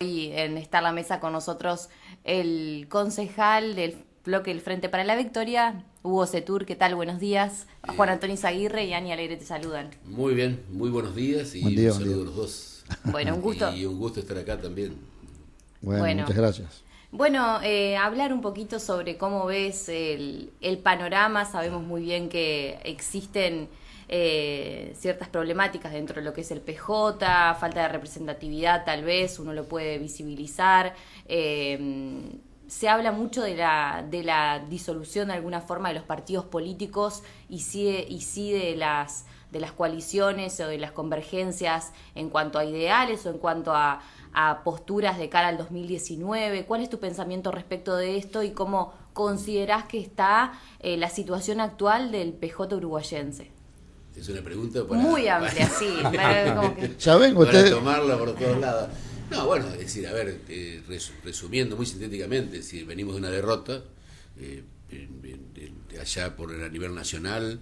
Hoy está en la mesa con nosotros el concejal del bloque del Frente para la Victoria, Hugo Setur. ¿Qué tal? Buenos días. Juan Antonio Izaguirre y Ani Alegre te saludan. Muy bien, muy buenos días y Buen día, un saludo a los dos. Bueno, un gusto. Y un gusto estar acá también. Bueno, muchas gracias. Bueno, hablar un poquito sobre cómo ves el panorama. Sabemos muy bien que existen ciertas problemáticas dentro de lo que es el PJ, falta de representatividad tal vez, uno lo puede visibilizar. Se habla mucho de la disolución de alguna forma de los partidos políticos y sí de las coaliciones o de las convergencias en cuanto a ideales o en cuanto a posturas de cara al 2019. ¿Cuál es tu pensamiento respecto de esto y cómo considerás que está la situación actual del PJ uruguayense? Es una pregunta muy amplia, sí. Como que... Ya ven, para ustedes... tomarla por todos lados. No, bueno, es decir, a ver, resumiendo muy sintéticamente, si venimos de una derrota allá a nivel nacional,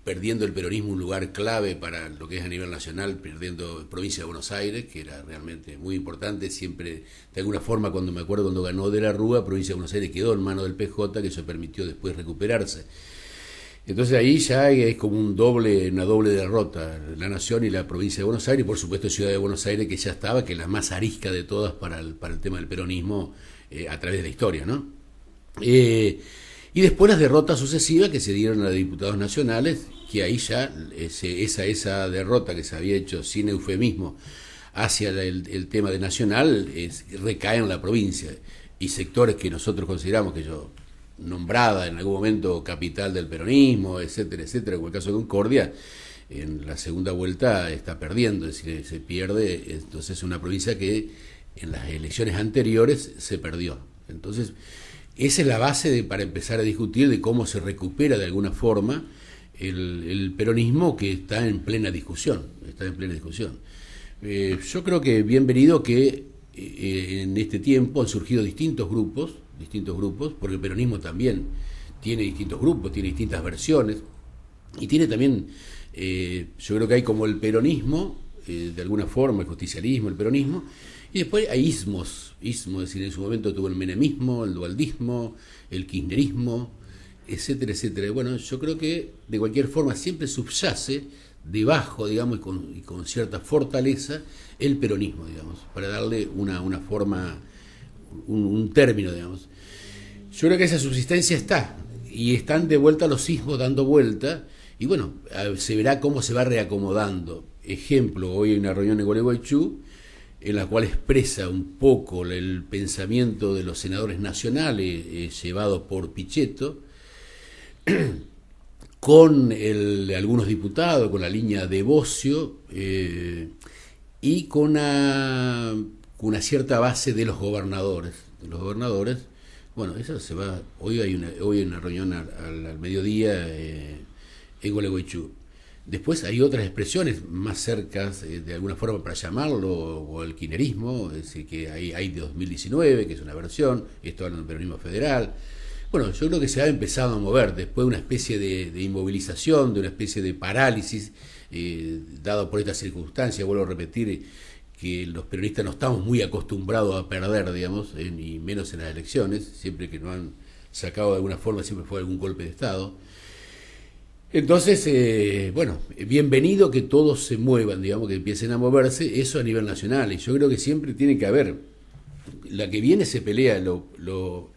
perdiendo el peronismo un lugar clave para lo que es a nivel nacional, perdiendo provincia de Buenos Aires, que era realmente muy importante, siempre, de alguna forma, cuando me acuerdo cuando ganó De la Rúa, provincia de Buenos Aires quedó en manos del PJ, que eso permitió después recuperarse. Entonces ahí ya es como una doble derrota, la nación y la provincia de Buenos Aires, y por supuesto Ciudad de Buenos Aires, que ya estaba, que es la más arisca de todas para el tema del peronismo a través de la historia, ¿no? Y después las derrotas sucesivas que se dieron a los diputados nacionales, que ahí ya esa derrota que se había hecho sin eufemismo hacia el tema de nacional recae en la provincia, y sectores que nosotros consideramos, que yo nombrada en algún momento capital del peronismo, etcétera, etcétera, como el caso de Concordia, en la segunda vuelta está perdiendo, es decir, se pierde, entonces es una provincia que en las elecciones anteriores se perdió. Entonces, esa es la base para empezar a discutir de cómo se recupera de alguna forma el peronismo, que está en plena discusión, yo creo que bienvenido que en este tiempo han surgido distintos grupos, porque el peronismo también tiene distintos grupos, tiene distintas versiones, y tiene también, yo creo que hay como el peronismo, de alguna forma, el justicialismo, el peronismo, y después hay ismos, es decir, en su momento tuvo el menemismo, el dualdismo, el kirchnerismo, etcétera, etcétera. Bueno, yo creo que de cualquier forma siempre subyace debajo, digamos, y con cierta fortaleza, el peronismo, digamos, para darle una forma, un término, digamos. Yo creo que esa subsistencia está, y están de vuelta los sismos dando vuelta, y bueno, se verá cómo se va reacomodando. Ejemplo, hoy hay una reunión en Gualeguaychú, en la cual expresa un poco el pensamiento de los senadores nacionales, llevados por Pichetto, con algunos diputados, con la línea de Bocio, y con una cierta base de los gobernadores. Bueno, eso se va. Hoy hay una reunión al mediodía en Gualeguaychú. Después hay otras expresiones más cercas, de alguna forma para llamarlo, o el kirchnerismo, es decir, que hay de 2019, que es una versión, esto habla del peronismo federal. Bueno, yo creo que se ha empezado a mover después de una especie de inmovilización, de una especie de parálisis, dado por estas circunstancias. Vuelvo a repetir que los peronistas no estamos muy acostumbrados a perder, digamos, ni menos en las elecciones, siempre que nos han sacado de alguna forma, siempre fue algún golpe de Estado. Entonces, bueno, bienvenido que todos se muevan, digamos, que empiecen a moverse, eso a nivel nacional, y yo creo que siempre tiene que haber, la que viene se pelea lo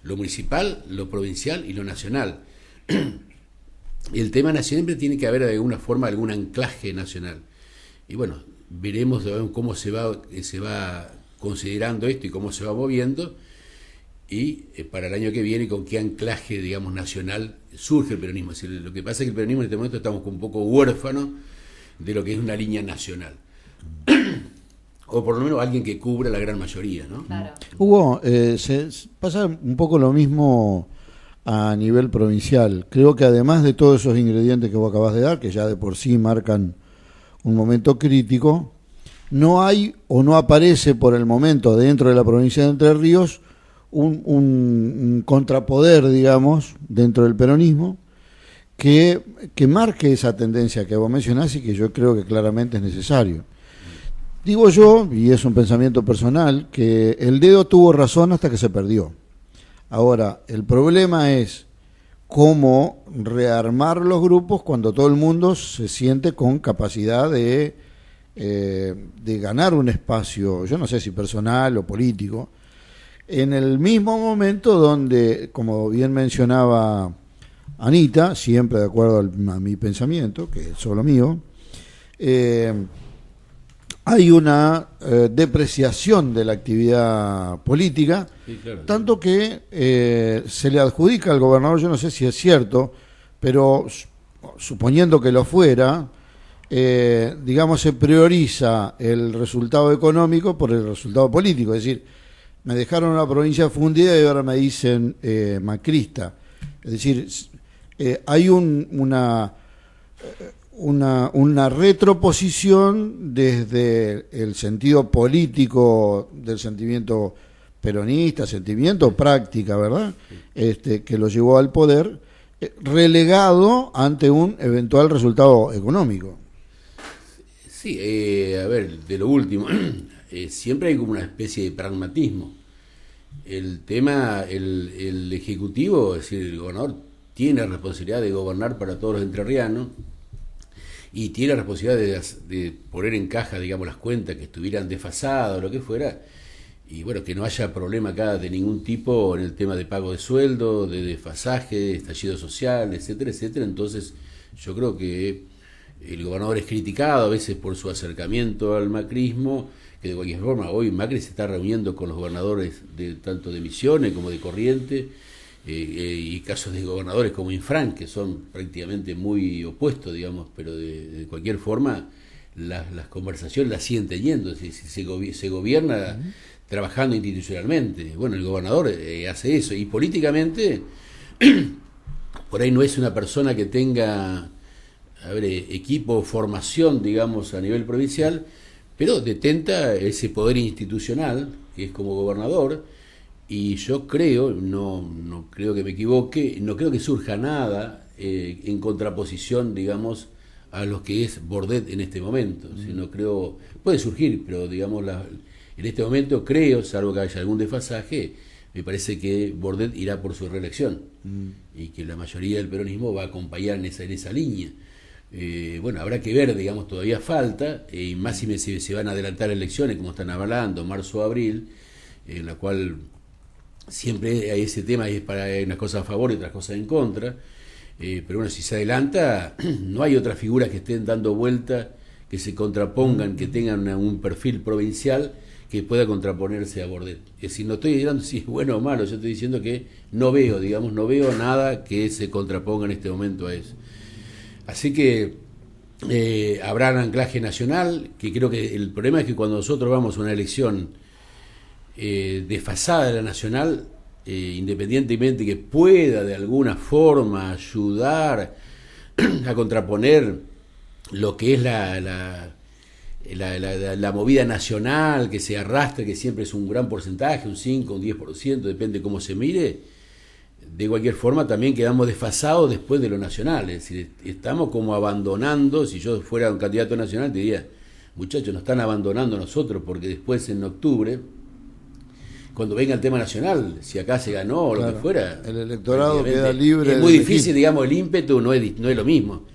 municipal, lo provincial y lo nacional. El tema nacional siempre tiene que haber de alguna forma algún anclaje nacional. Y bueno, veremos cómo se va considerando esto y cómo se va moviendo, y para el año que viene con qué anclaje, digamos, nacional surge el peronismo. Es decir, lo que pasa es que el peronismo en este momento estamos un poco huérfanos de lo que es una línea nacional. O por lo menos alguien que cubra la gran mayoría, ¿no? Claro. Hugo, se pasa un poco lo mismo a nivel provincial. Creo que además de todos esos ingredientes que vos acabas de dar, que ya de por sí marcan un momento crítico, no hay o no aparece por el momento dentro de la provincia de Entre Ríos un contrapoder, digamos, dentro del peronismo que marque esa tendencia que vos mencionás y que yo creo que claramente es necesario. Digo yo, y es un pensamiento personal, que el dedo tuvo razón hasta que se perdió. Ahora, el problema es cómo rearmar los grupos cuando todo el mundo se siente con capacidad de ganar un espacio, yo no sé si personal o político, en el mismo momento donde, como bien mencionaba Anita, siempre de acuerdo a mi pensamiento, que es solo mío, hay una depreciación de la actividad política, sí, claro, tanto que se le adjudica al gobernador, yo no sé si es cierto, pero suponiendo que lo fuera, digamos, se prioriza el resultado económico por el resultado político, es decir, me dejaron una provincia fundida y ahora me dicen macrista. Es decir, hay una retroposición desde el sentido político del sentimiento peronista, sentimiento, práctica, ¿verdad? Que lo llevó al poder, relegado ante un eventual resultado económico. Sí, a ver, de lo último, siempre hay como una especie de pragmatismo. El tema, el Ejecutivo, es decir, el gobernador, tiene la responsabilidad de gobernar para todos los entrerrianos y tiene la responsabilidad de poner en caja, digamos, las cuentas que estuvieran desfasadas o lo que fuera, y bueno, que no haya problema acá de ningún tipo en el tema de pago de sueldo, de desfasaje, de estallido social, etcétera, etcétera. Entonces, yo creo que el gobernador es criticado a veces por su acercamiento al macrismo, que de cualquier forma hoy Macri se está reuniendo con los gobernadores de tanto de Misiones como de Corrientes, y casos de gobernadores como Infran, que son prácticamente muy opuestos, digamos, pero de cualquier forma las conversaciones las siguen teniendo, se gobierna trabajando institucionalmente. Bueno, el gobernador hace eso, y políticamente por ahí no es una persona que tenga, a ver, equipo o formación, digamos, a nivel provincial, pero detenta ese poder institucional que es como gobernador. Y yo creo, no creo que me equivoque, no creo que surja nada en contraposición, digamos, a lo que es Bordet en este momento. No creo, puede surgir, pero digamos, en este momento creo, salvo que haya algún desfasaje, me parece que Bordet irá por su reelección y que la mayoría del peronismo va a acompañar en esa línea. Bueno, habrá que ver, digamos, todavía falta, y más si se van a adelantar elecciones, como están hablando, marzo o abril, en la cual siempre hay ese tema, y hay unas cosas a favor y otras cosas en contra, pero bueno, si se adelanta, no hay otras figuras que estén dando vuelta, que se contrapongan, que tengan un perfil provincial que pueda contraponerse a Bordet. Es decir, no estoy diciendo si es bueno o malo, yo estoy diciendo que no veo nada que se contraponga en este momento a eso. Así que habrá un anclaje nacional, que creo que el problema es que cuando nosotros vamos a una elección desfasada de la nacional, independientemente que pueda de alguna forma ayudar a contraponer lo que es la movida nacional que se arrastra, que siempre es un gran porcentaje, un 5, un 10%, depende cómo se mire, de cualquier forma también quedamos desfasados después de lo nacional. Es decir, estamos como abandonando. Si yo fuera un candidato nacional te diría, muchachos, nos están abandonando a nosotros, porque después en octubre, cuando venga el tema nacional, si acá se ganó o lo que fuera, el electorado queda libre. Es muy difícil, digamos, el ímpetu no es lo mismo.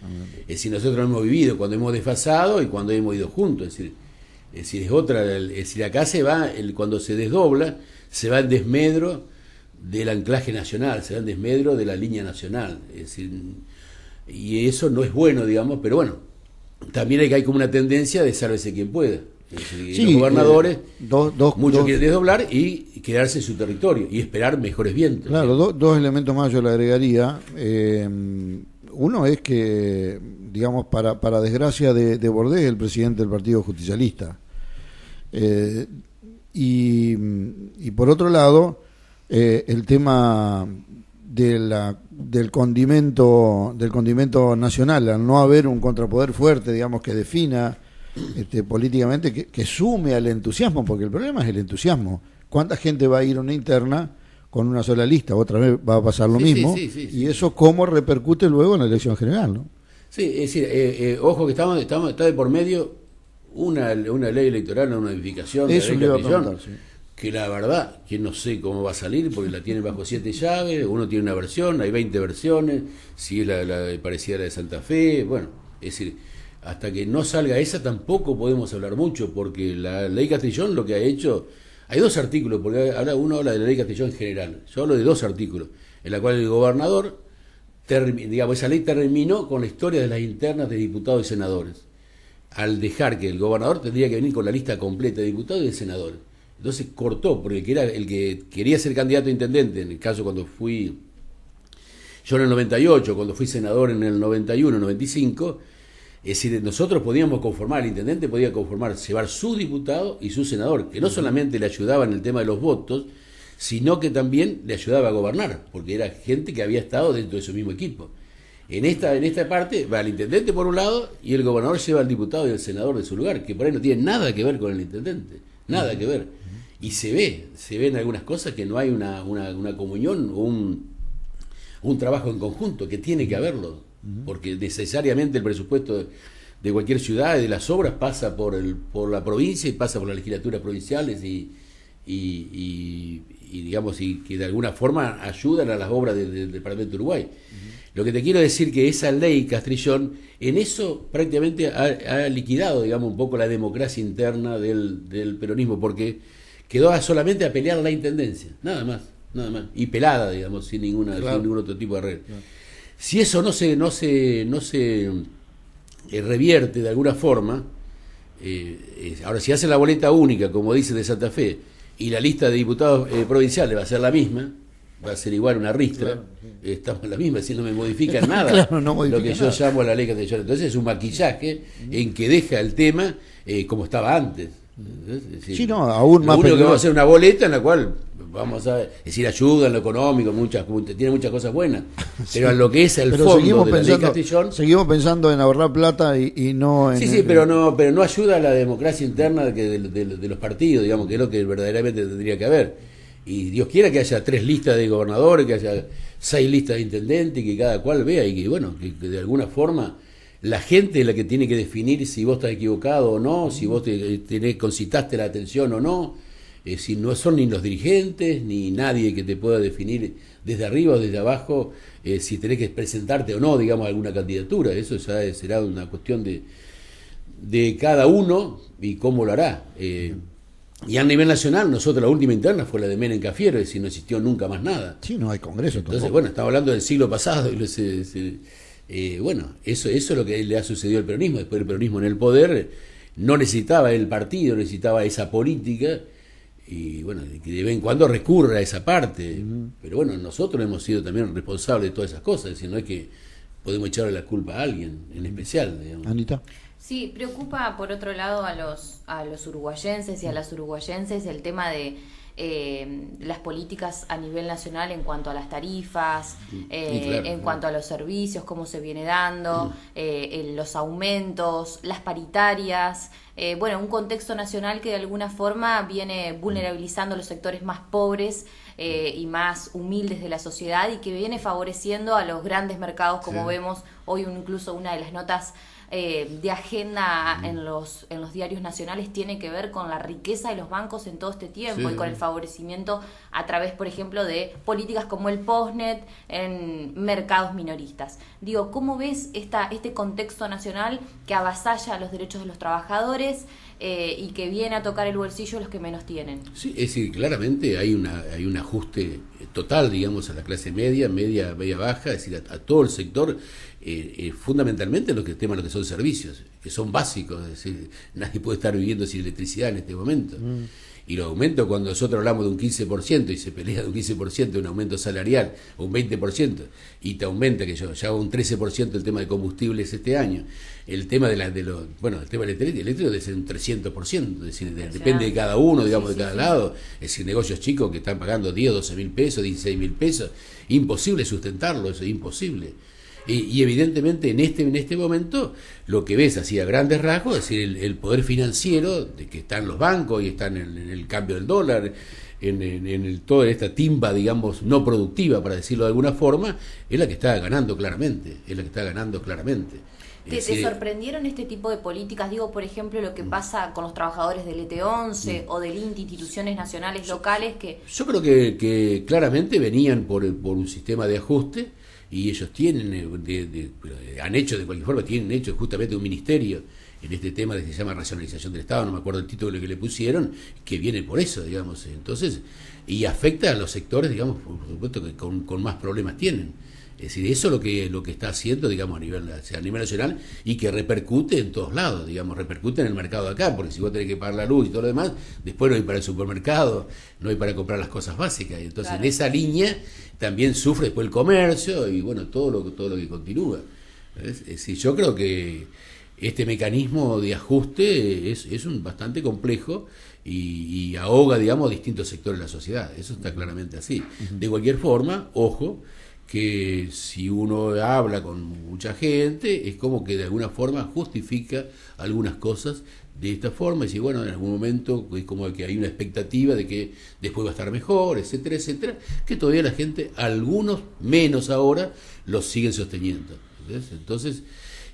Es decir, nosotros lo hemos vivido cuando hemos desfasado y cuando hemos ido juntos. Es decir, es otra. Es decir, acá se va, cuando se desdobla, se va en desmedro del anclaje nacional, se va en desmedro de la línea nacional. Es decir, y eso no es bueno, digamos, pero bueno, también hay como una tendencia de sálvese quien pueda. Sí, los gobernadores, muchos quieren desdoblar y quedarse en su territorio y esperar mejores vientos. Claro, dos elementos más yo le agregaría. Uno es que, digamos, para desgracia de Bordet, el presidente del Partido Justicialista. Y por otro lado, el tema del condimento nacional, al no haber un contrapoder fuerte, digamos, que defina políticamente, que sume al entusiasmo, porque el problema es el entusiasmo. ¿Cuánta gente va a ir a una interna con una sola lista? Otra vez va a pasar lo mismo, y eso cómo repercute luego en la elección general, ¿no? Sí, es decir, ojo que está de por medio una ley electoral, una modificación de la Eso ley le iba a Castrillón, preguntar, sí. que la verdad, que no sé cómo va a salir, porque la tiene bajo 7 llaves, uno tiene una versión, hay 20 versiones, si es la parecida a la de Santa Fe, bueno, es decir, hasta que no salga esa tampoco podemos hablar mucho, porque la ley Castrillón lo que ha hecho, hay 2 artículos, porque ahora uno habla de la ley Castrillón en general, yo hablo de 2 artículos, en la cual el gobernador, digamos, esa ley terminó con la historia de las internas de diputados y senadores, al dejar que el gobernador tendría que venir con la lista completa de diputados y de senadores. Entonces cortó, porque el que quería ser candidato a intendente, en el caso cuando fui yo en el 98, cuando fui senador en el 91, 95, es decir, nosotros podíamos conformar, el intendente podía conformar, llevar su diputado y su senador, que no solamente le ayudaba en el tema de los votos, sino que también le ayudaba a gobernar, porque era gente que había estado dentro de su mismo equipo. En esta parte va el intendente por un lado y el gobernador lleva al diputado y al senador de su lugar, que por ahí no tiene nada que ver con el intendente, nada que ver. Y se ven algunas cosas que no hay una comunión o un trabajo en conjunto, que tiene que haberlo, porque necesariamente el presupuesto de cualquier ciudad, de las obras, pasa por la provincia y pasa por las legislaturas provinciales y digamos, y que de alguna forma ayudan a las obras del Departamento de Uruguay. Lo que te quiero decir que esa ley Castrillón en eso prácticamente ha liquidado, digamos, un poco la democracia interna del peronismo, porque quedó solamente a pelear la intendencia, nada más, y pelada, digamos, sin ningún otro tipo de arreglo. Claro. Si eso no se revierte de alguna forma, ahora si hace la boleta única, como dice de Santa Fe, y la lista de diputados provinciales va a ser la misma, va a ser igual una ristra, claro, sí. Estamos en la misma, si no me modifican nada, claro, no modifica lo que yo llamo la ley Castrillón. Entonces es un maquillaje en que deja el tema como estaba antes. Es decir, sí, no, aún más lo único peligroso. que va a ser una boleta en la cual vamos a decir ayuda en lo económico, tiene muchas cosas buenas, pero en lo que es el fondo de la ley Castrillón, seguimos pensando en ahorrar plata y no en pero no ayuda a la democracia interna de los partidos, digamos, que es lo que verdaderamente tendría que haber. Y Dios quiera que haya 3 listas de gobernadores, que haya 6 listas de intendentes, que cada cual vea y que, bueno, que de alguna forma la gente es la que tiene que definir si vos estás equivocado o no, si vos concitaste la atención o no, si no son ni los dirigentes ni nadie que te pueda definir desde arriba o desde abajo si tenés que presentarte o no, digamos, alguna candidatura. Eso ya será una cuestión de cada uno y cómo lo hará. Y a nivel nacional, nosotros la última interna fue la de Menem Cafiero, es decir, no existió nunca más nada. Sí, no hay congreso. Entonces, tampoco. bueno, estamos hablando del siglo pasado y bueno, eso es lo que le ha sucedido al peronismo. Después el peronismo en el poder no necesitaba el partido, necesitaba esa política y bueno, que de vez en cuando recurre a esa parte. Pero bueno, nosotros hemos sido también responsables de todas esas cosas, es decir, no es que podemos echarle la culpa a alguien en especial, digamos. Anita. Sí, preocupa por otro lado a los uruguayenses y a las uruguayenses el tema de las políticas a nivel nacional en cuanto a las tarifas, en cuanto a los servicios, cómo se viene dando, los aumentos, las paritarias, bueno, un contexto nacional que de alguna forma viene vulnerabilizando los sectores más pobres y más humildes de la sociedad y que viene favoreciendo a los grandes mercados, como vemos hoy incluso una de las notas de agenda en los diarios nacionales tiene que ver con la riqueza de los bancos en todo este tiempo y con el favorecimiento a través, por ejemplo, de políticas como el postnet en mercados minoristas. Digo, ¿cómo ves este contexto nacional que avasalla los derechos de los trabajadores y que viene a tocar el bolsillo de los que menos tienen? Sí, es decir, claramente hay un ajuste total, digamos, a la clase media baja, es decir, a todo el sector, fundamentalmente los que temas lo que son servicios, que son básicos, es decir, nadie puede estar viviendo sin electricidad en este momento. Y los aumentos, cuando nosotros hablamos de un 15% y se pelea de un 15% de un aumento salarial, o un 20%, y te aumenta, que ya un 13% el tema de combustibles este año, el tema el tema eléctrico debe ser un 300%, es decir, depende de cada uno, digamos, de cada lado, es decir, negocios chicos que están pagando 10, 12 mil pesos, 16 mil pesos, imposible sustentarlo, eso es imposible. Y evidentemente en este momento lo que ves así a grandes rasgos, es decir, el poder financiero de que están los bancos y están en el cambio del dólar, toda esta timba, digamos, no productiva, para decirlo de alguna forma, es la que está ganando claramente, ¿Te sorprendieron este tipo de políticas? Digo, por ejemplo, lo que pasa con los trabajadores del ET11 o del INTI, instituciones nacionales locales que... Yo creo que claramente venían por un sistema de ajuste, y ellos tienen, han hecho de cualquier forma, tienen hecho justamente un ministerio en este tema que se llama racionalización del Estado, no me acuerdo el título que le pusieron, que viene por eso, digamos. Entonces, y afecta a los sectores, digamos, por supuesto, que con más problemas tienen. Es decir, eso es lo que está haciendo, digamos, a nivel nacional, y que repercute en todos lados, digamos, repercute en el mercado de acá, porque si vos tenés que pagar la luz y todo lo demás, después no hay para el supermercado, no hay para comprar las cosas básicas, y entonces claro, en esa línea también sufre después el comercio y bueno, todo lo que continúa. Es decir, yo creo que este mecanismo de ajuste es bastante complejo y ahoga, digamos, distintos sectores de la sociedad, eso está claramente así. De cualquier forma, ojo, que si uno habla con mucha gente, es como que de alguna forma justifica algunas cosas de esta forma, y si bueno, en algún momento es como que hay una expectativa de que después va a estar mejor, etcétera, etcétera, que todavía la gente, algunos menos ahora, los siguen sosteniendo. ¿Ves? Entonces,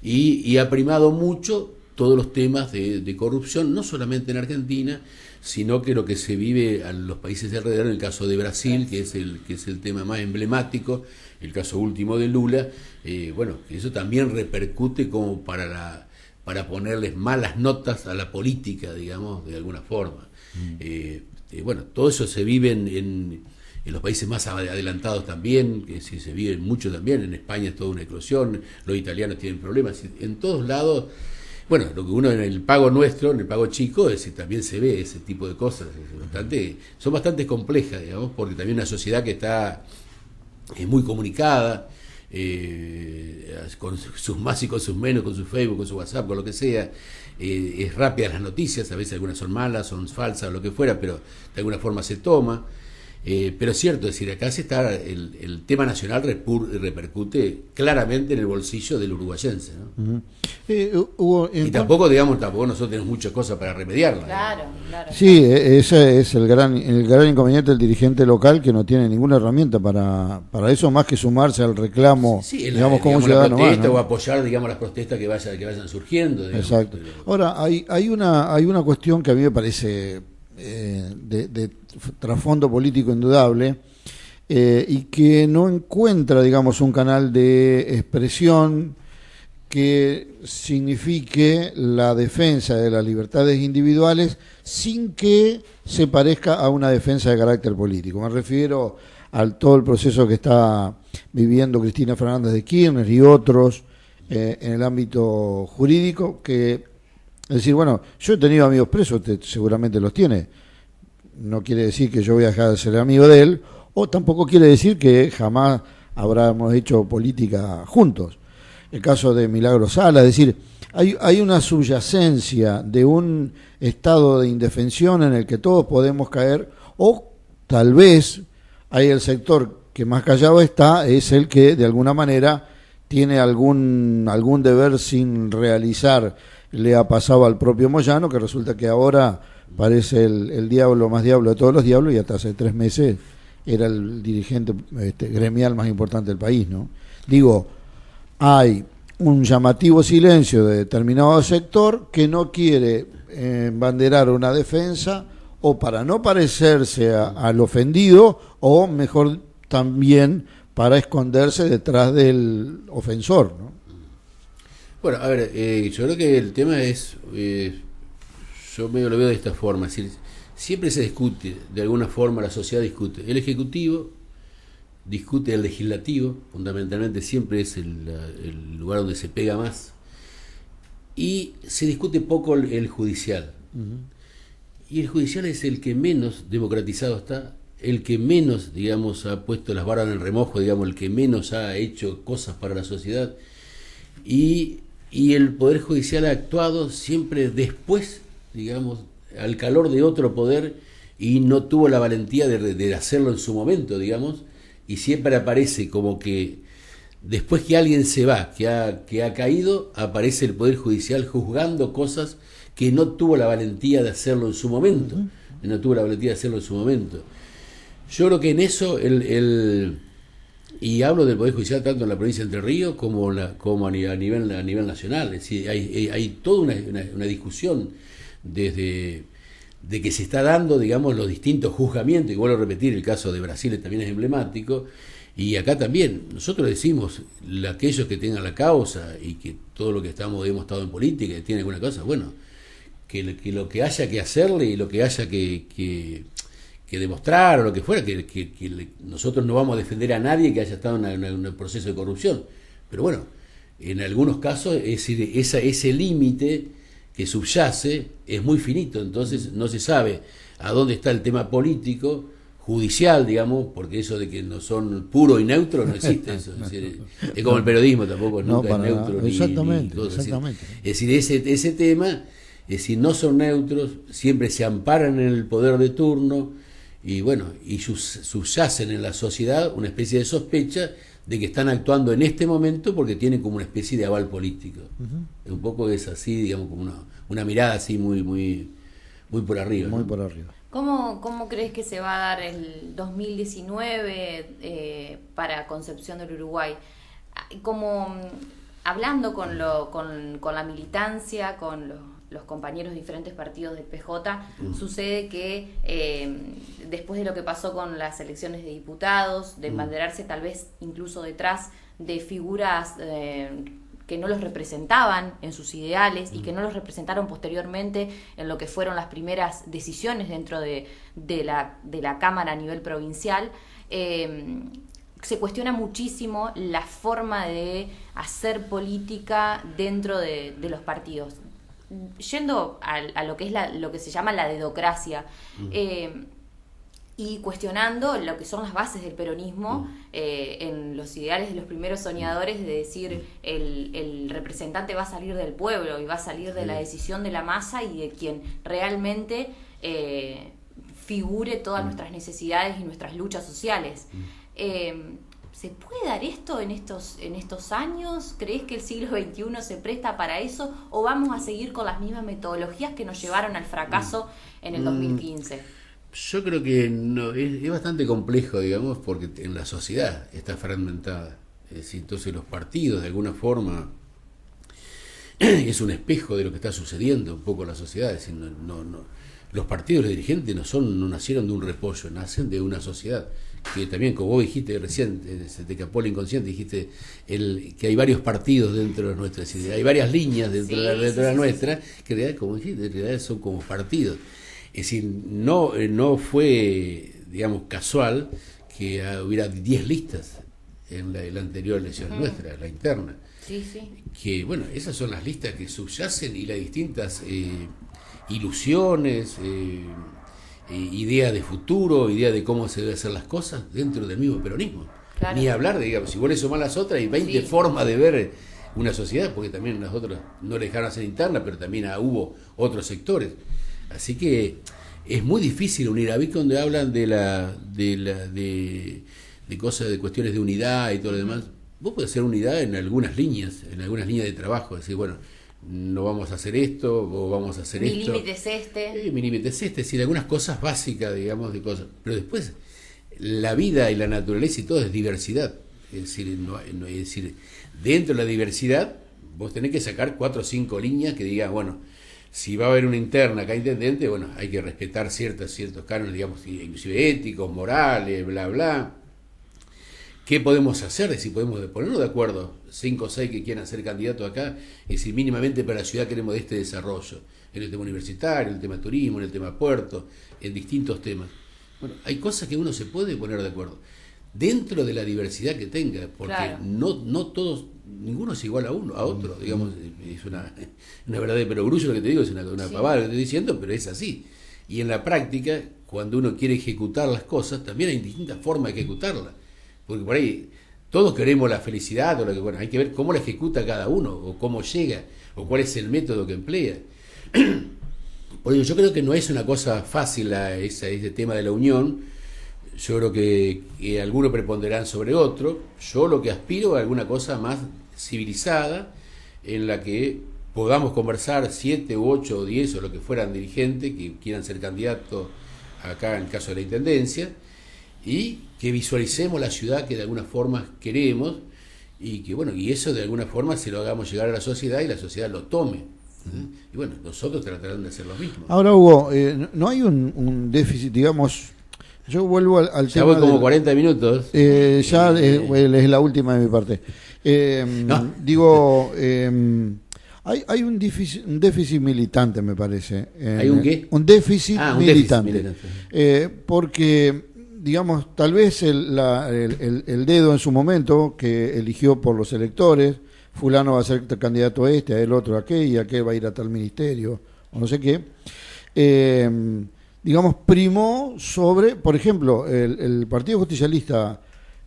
y ha primado mucho todos los temas de corrupción, no solamente en Argentina, sino que lo que se vive en los países de alrededor, en el caso de Brasil, que es el tema más emblemático, el caso último de Lula, bueno, eso también repercute como para ponerles malas notas a la política, digamos, de alguna forma. Bueno, todo eso se vive en los países más adelantados también, que sí, se vive mucho también, en España es toda una eclosión, los italianos tienen problemas, en todos lados. Bueno, lo que uno en el pago nuestro, en el pago chico, también se ve ese tipo de cosas, son bastante complejas, digamos, porque también una sociedad que es muy comunicada, con sus más y con sus menos, con su Facebook, con su WhatsApp, con lo que sea, es rápida las noticias, a veces algunas son malas, son falsas, lo que fuera, pero de alguna forma se toma. Pero es cierto, es decir, acá el tema nacional repercute claramente en el bolsillo del uruguayense, ¿no? Y tampoco nosotros tenemos muchas cosas para remediarla. Claro. Sí, ese es el gran inconveniente del dirigente local, que no tiene ninguna herramienta para eso, más que sumarse al reclamo, digamos, como ciudadano la protesta, más, ¿no? O apoyar, digamos, las protestas que vayan surgiendo, digamos. Exacto. Ahora, hay una cuestión que a mí me parece de trasfondo político indudable, y que no encuentra, digamos, un canal de expresión que signifique la defensa de las libertades individuales sin que se parezca a una defensa de carácter político. Me refiero a todo el proceso que está viviendo Cristina Fernández de Kirchner y otros en el ámbito jurídico, es decir, bueno, yo he tenido amigos presos, usted seguramente los tiene, no quiere decir que yo voy a dejar de ser amigo de él, o tampoco quiere decir que jamás habremos hecho política juntos. El caso de Milagro Sala, es decir, hay una subyacencia de un estado de indefensión en el que todos podemos caer, o tal vez hay el sector que más callado está, es el que de alguna manera tiene algún deber sin realizar. Le ha pasado al propio Moyano, que resulta que ahora parece el diablo más diablo de todos los diablos, y hasta hace 3 meses era el dirigente gremial más importante del país, ¿no? Digo, hay un llamativo silencio de determinado sector que no quiere embanderar una defensa, o para no parecerse al ofendido, o mejor también para esconderse detrás del ofensor, ¿no? Bueno, a ver, yo creo que el tema es, yo medio lo veo de esta forma, es decir, siempre se discute, de alguna forma la sociedad discute, el Ejecutivo discute el Legislativo, fundamentalmente siempre es el lugar donde se pega más, y se discute poco el Judicial. Y el Judicial es el que menos democratizado está, el que menos, digamos, ha puesto las varas en el remojo, digamos, el que menos ha hecho cosas para la sociedad, y el Poder Judicial ha actuado siempre después, digamos, al calor de otro poder, y no tuvo la valentía de hacerlo en su momento, digamos, y siempre aparece como que después que alguien se va, que ha caído, aparece el Poder Judicial juzgando cosas que no tuvo la valentía de hacerlo en su momento. Yo creo que en eso Y hablo del Poder Judicial tanto en la provincia de Entre Ríos como a nivel nacional. Es decir, hay toda una discusión desde de que se está dando, digamos, los distintos juzgamientos, y vuelvo a repetir, el caso de Brasil también es emblemático, y acá también, nosotros decimos, aquellos que tengan la causa, y que todo lo que hemos estado en política, y tienen alguna cosa, bueno, que lo que haya que hacerle, y lo que haya que demostrar, o lo que fuera, nosotros no vamos a defender a nadie que haya estado en un proceso de corrupción, pero bueno, en algunos casos, ese límite que subyace es muy finito, entonces no se sabe a dónde está el tema político, judicial, digamos, porque eso de que no son puro y neutro no existe. Eso, es como el periodismo, tampoco nunca es neutro. Exactamente. Es decir, ese tema, es decir, no son neutros, siempre se amparan en el poder de turno, y bueno, y subyacen en la sociedad una especie de sospecha de que están actuando en este momento porque tienen como una especie de aval político. Un poco es así, digamos, como una mirada así muy por arriba. Muy ¿no? por arriba. ¿Cómo crees que se va a dar el 2019 para Concepción del Uruguay? Como hablando con la militancia, con los compañeros de diferentes partidos del PJ, sucede que después de lo que pasó con las elecciones de diputados, de embanderarse tal vez incluso detrás de figuras que no los representaban en sus ideales y que no los representaron posteriormente en lo que fueron las primeras decisiones dentro de la Cámara a nivel provincial, se cuestiona muchísimo la forma de hacer política dentro de los partidos. Yendo a lo que es lo que se llama la dedocracia, y cuestionando lo que son las bases del peronismo, en los ideales de los primeros soñadores, de decir el representante va a salir del pueblo y va a salir de la decisión de la masa y de quien realmente figure todas nuestras necesidades y nuestras luchas sociales. ¿Se puede dar esto en estos años? ¿Crees que el siglo XXI se presta para eso? ¿O vamos a seguir con las mismas metodologías que nos llevaron al fracaso en el 2015? Yo creo que no, es bastante complejo, digamos, porque en la sociedad está fragmentada. Es decir, entonces los partidos, de alguna forma, es un espejo de lo que está sucediendo un poco en la sociedad. Es decir, los partidos, los dirigentes no nacieron de un repollo, nacen de una sociedad. Que también, como vos dijiste recién, se te escapó el inconsciente, dijiste que hay varios partidos dentro de nuestra, es decir, hay varias líneas dentro de la nuestra, que en realidad, como dijiste, en realidad son como partidos. Es decir, no fue, digamos, casual que hubiera 10 listas en la anterior elección nuestra, la interna. Sí, sí. Que, bueno, esas son las listas que subyacen y las distintas ilusiones, idea de futuro, idea de cómo se deben hacer las cosas dentro del mismo peronismo. Claro. Ni hablar de, digamos, si vos le sumás las otras, hay 20 formas de ver una sociedad, porque también las otras no le dejaron hacer interna, pero también hubo otros sectores. Así que es muy difícil unir. A ver cuando hablan de cosas, de cuestiones de unidad y todo lo demás, vos podés hacer unidad en algunas líneas de trabajo, decir, bueno, no vamos a hacer esto, o vamos a hacer esto. Mi límite es este. Mi límite es este, es decir, algunas cosas básicas, digamos, de cosas. Pero después, la vida y la naturaleza y todo es diversidad. Es decir, es decir, dentro de la diversidad, vos tenés que sacar 4 o 5 líneas que digan, bueno, si va a haber una interna acá intendente, bueno, hay que respetar ciertos cánones, digamos, inclusive éticos, morales, bla, bla. ¿Qué podemos hacer? Es decir, podemos ponernos de acuerdo, 5 o 6 que quieran ser candidatos acá, es decir, mínimamente para la ciudad queremos de este desarrollo, en el tema universitario, en el tema turismo, en el tema puerto, en distintos temas. Bueno, hay cosas que uno se puede poner de acuerdo, dentro de la diversidad que tenga, porque claro, no todos, ninguno es igual a otro, digamos, es una verdad de perogrullo lo que te digo, es una pavada lo que estoy diciendo, pero es así. Y en la práctica, cuando uno quiere ejecutar las cosas, también hay distintas formas de ejecutarlas. Porque por ahí todos queremos la felicidad, o lo que, bueno, hay que ver cómo la ejecuta cada uno, o cómo llega, o cuál es el método que emplea. Por ello, yo creo que no es una cosa fácil ese tema de la unión. Yo creo que algunos preponderarán sobre otro. Yo lo que aspiro a alguna cosa más civilizada, en la que podamos conversar 7 u 8 o 10 o lo que fueran dirigentes que quieran ser candidatos acá en el caso de la intendencia, y que visualicemos la ciudad que de alguna forma queremos y que bueno, y eso de alguna forma se lo hagamos llegar a la sociedad y la sociedad lo tome. Y bueno, nosotros tratarán de hacer lo mismo. Ahora, Hugo, no hay un déficit, digamos, yo vuelvo al ya tema. Voy como 40 minutos. Es la última de mi parte. No. Digo, hay un déficit militante, me parece. ¿Hay un qué? Un déficit militante. Déficit militante. Porque, digamos, tal vez el dedo en su momento, que eligió por los electores, fulano va a ser candidato a él otro a aquel, y aquel va a ir a tal ministerio, o no sé qué, digamos, primó sobre, por ejemplo, el Partido Justicialista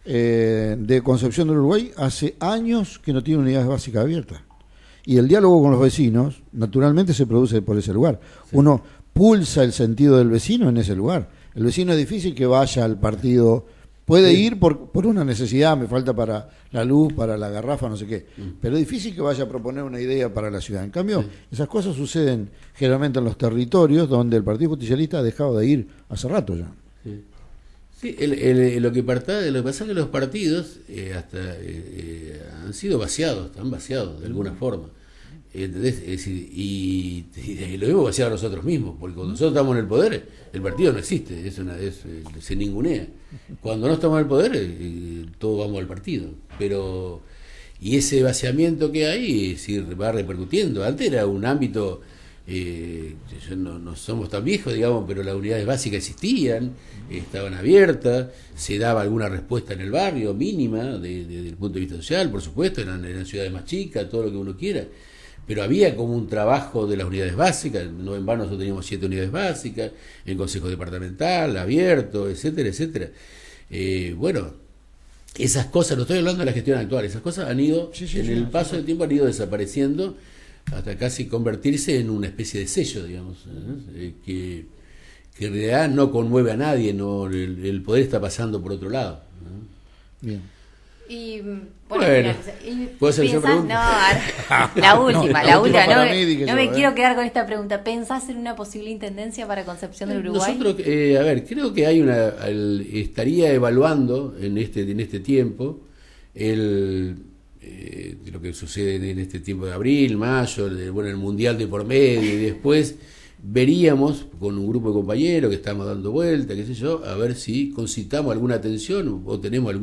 de Concepción del Uruguay hace años que no tiene unidades básicas abiertas. Y el diálogo con los vecinos, naturalmente, se produce por ese lugar. Sí. Uno pulsa el sentido del vecino en ese lugar. El vecino es difícil que vaya al partido. Puede ir por una necesidad, me falta para la luz, para la garrafa, no sé qué. Pero es difícil que vaya a proponer una idea para la ciudad. En cambio, esas cosas suceden generalmente en los territorios donde el Partido Justicialista ha dejado de ir hace rato ya. Sí, lo que pasa es que los partidos han sido vaciados, están vaciados de alguna forma. ¿Entendés? Es decir, y lo hemos vaciado nosotros mismos, porque cuando nosotros estamos en el poder, el partido no existe, se ningunea. Cuando no estamos en el poder, todos vamos al partido. Y ese vaciamiento que hay va repercutiendo. Antes era un ámbito, no somos tan viejos, digamos, pero las unidades básicas existían, estaban abiertas, se daba alguna respuesta en el barrio, mínima, desde el punto de vista social, por supuesto, eran ciudades más chicas, todo lo que uno quiera. Pero había como un trabajo de las unidades básicas, no en vano nosotros teníamos 7 unidades básicas, el Consejo Departamental, abierto, etcétera, etcétera. Bueno, esas cosas, no estoy hablando de la gestión actual, esas cosas han ido, el paso del tiempo han ido desapareciendo hasta casi convertirse en una especie de sello, digamos, que en realidad no conmueve a nadie, no, el poder está pasando por otro lado. Bien. Y bueno, ¿puedo hacer yo pregunta? No, la última, no me quiero quedar con esta pregunta. ¿Pensás en una posible intendencia para Concepción del Uruguay? Nosotros, creo que estaría evaluando en este tiempo lo que sucede en este tiempo de abril, mayo, el Mundial de por medio, y después veríamos con un grupo de compañeros que estamos dando vuelta, qué sé yo, a ver si concitamos alguna atención o tenemos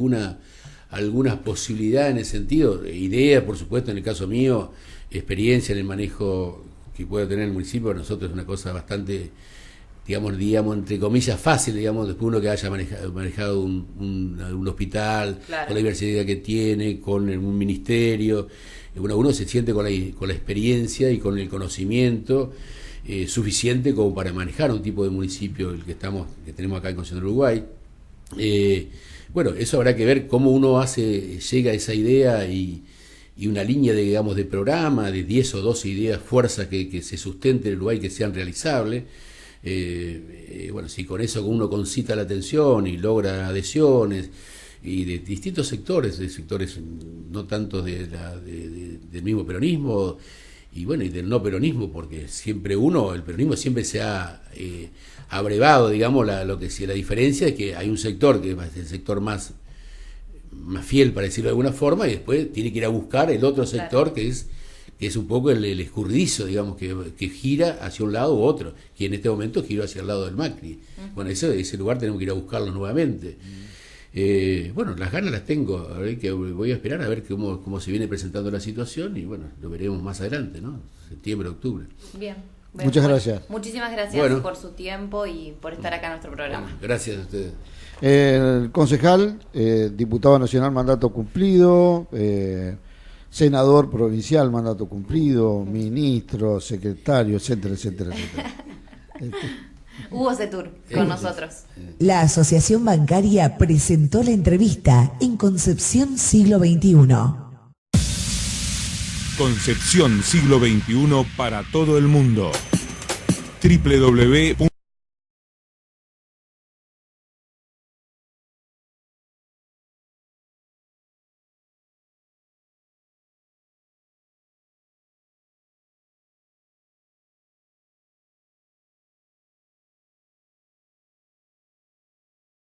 algunas posibilidades en ese sentido, ideas, por supuesto, en el caso mío, experiencia en el manejo que pueda tener el municipio. Para nosotros es una cosa bastante, digamos entre comillas, fácil, digamos, después uno que haya manejado un hospital, claro, con la diversidad que tiene, con un ministerio, uno se siente con la experiencia y con el conocimiento suficiente como para manejar un tipo de municipio, el que tenemos acá en Concepción del Uruguay. Bueno, eso habrá que ver cómo uno llega a esa idea y una línea de programa, de 10 o 12 ideas, fuerzas que se sustenten en el Uruguay, que sean realizables. Bueno, si con eso uno concita la atención y logra adhesiones, y de distintos sectores, no tanto del mismo peronismo, y bueno, y del no peronismo, porque el peronismo siempre se ha abrevado, digamos, la diferencia es que hay un sector que es el sector más fiel, para decirlo de alguna forma, y después tiene que ir a buscar el otro sector, claro, que es un poco el escurridizo, digamos, que gira hacia un lado u otro, que en este momento giró hacia el lado del Macri. Bueno, ese lugar tenemos que ir a buscarlo nuevamente. Bueno, las ganas las tengo, a ver, que voy a esperar a ver cómo se viene presentando la situación, y bueno, lo veremos más adelante, ¿no? Septiembre, octubre. Bien. Muchas gracias. Muchísimas gracias por su tiempo y por estar acá en nuestro programa. Bueno, gracias a ustedes. El concejal, diputado nacional, mandato cumplido, senador provincial, mandato cumplido, ministro, secretario, etcétera, etcétera, etcétera. Hugo Setur, con nosotros. La Asociación Bancaria presentó la entrevista en Concepción Siglo XXI. Concepción Siglo XXI para todo el mundo. www